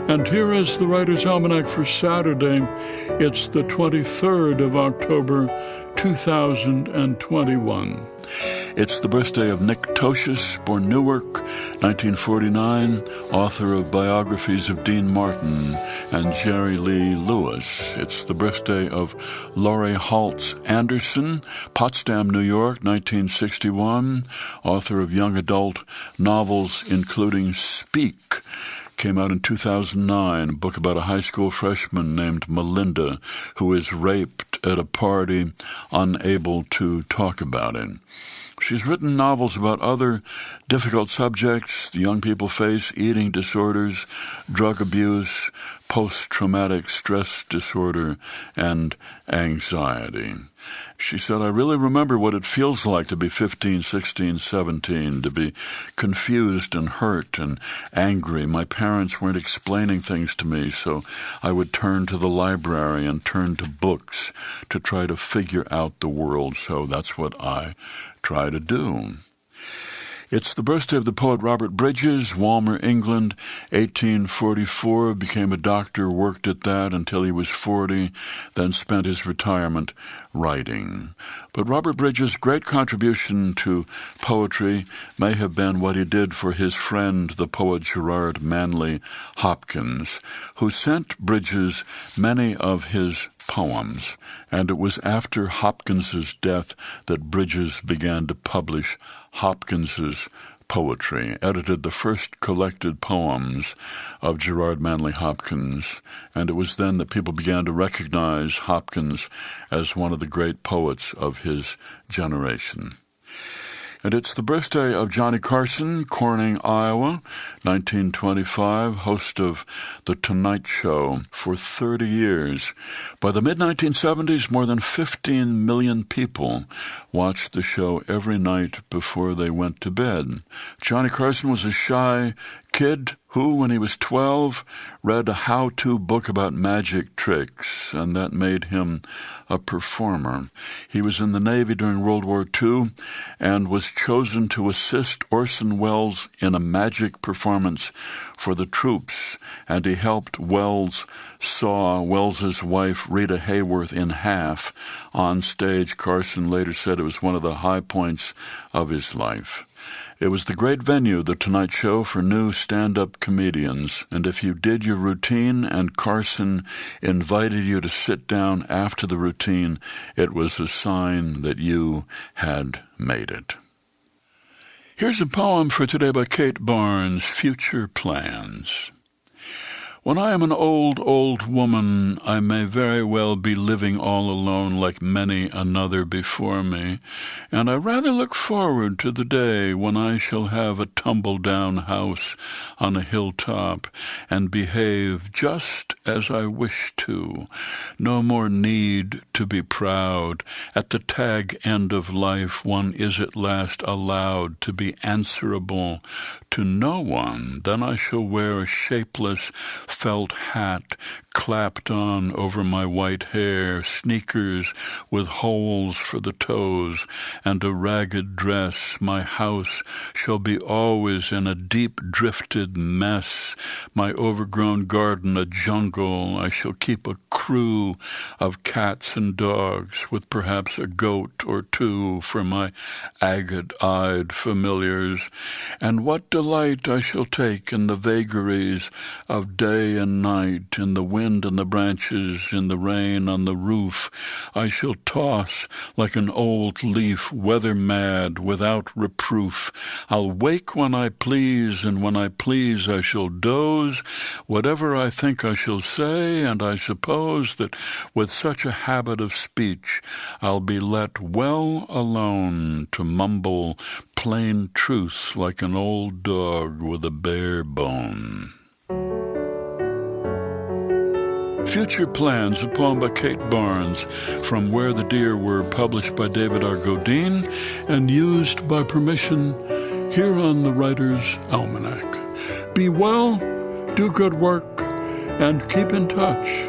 And here is the Writer's Almanac for Saturday. It's the 23rd of October, 2021. It's the birthday of Nick Tosches, born Newark, 1949, author of biographies of Dean Martin and Jerry Lee Lewis. It's the birthday of Laurie Halse Anderson, Potsdam, New York, 1961, author of young adult novels including Speak. Came out in 2009, a book about a high school freshman named Melinda who is raped at a party, unable to talk about it. She's written novels about other difficult subjects the young people face: eating disorders, drug abuse, post-traumatic stress disorder, and anxiety. She said, I really remember what it feels like to be 15, 16, 17, to be confused and hurt and angry. My parents weren't explaining things to me, so I would turn to the library and turn to books to try to figure out the world. So that's what I try to do. It's the birthday of the poet Robert Bridges, Walmer, England, 1844, became a doctor, worked at that until he was 40, then spent his retirement writing. But Robert Bridges' great contribution to poetry may have been what he did for his friend, the poet Gerard Manley Hopkins, who sent Bridges many of his poems, and it was after Hopkins's death that Bridges began to publish Hopkins's poetry, edited the first collected poems of Gerard Manley Hopkins, and it was then that people began to recognize Hopkins as one of the great poets of his generation. And it's the birthday of Johnny Carson, Corning, Iowa, 1925, host of The Tonight Show for 30 years. By the mid-1970s, more than 15 million people watched the show every night before they went to bed. Johnny Carson was a shy kid who, when he was 12, read a how-to book about magic tricks, and that made him a performer. He was in the Navy during World War II and was chosen to assist Orson Welles in a magic performance for the troops, and he helped Welles saw Welles's wife Rita Hayworth in half on stage. Carson later said it was one of the high points of his life. It was the great venue, The Tonight Show, for new stand-up comedians, and if you did your routine and Carson invited you to sit down after the routine, it was a sign that you had made it. Here's a poem for today by Kate Barnes, Future Plans. When I am an old, old woman, I may very well be living all alone like many another before me, and I rather look forward to the day when I shall have a tumble-down house on a hilltop and behave just as I wish to. No more need to be proud. At the tag end of life, one is at last allowed to be answerable to no one. Then I shall wear a shapeless felt hat clapped on over my white hair, sneakers with holes for the toes, and a ragged dress. My house shall be always in a deep-drifted mess, my overgrown garden a jungle. I shall keep a crew of cats and dogs, with perhaps a goat or two for my agate-eyed familiars. And what delight I shall take in the vagaries of day and night, in the wind and the branches, in the rain on the roof. I shall toss like an old leaf, weather-mad, without reproof. I'll wake when I please, and when I please I shall doze. Whatever I think I shall say, and I suppose that with such a habit of speech I'll be let well alone to mumble plain truth like an old dog with a bare bone. Future Plans, a poem by Kate Barnes, from Where the Deer Were, published by David R. Godine and used by permission here on the Writer's Almanac. Be well, do good work, and keep in touch.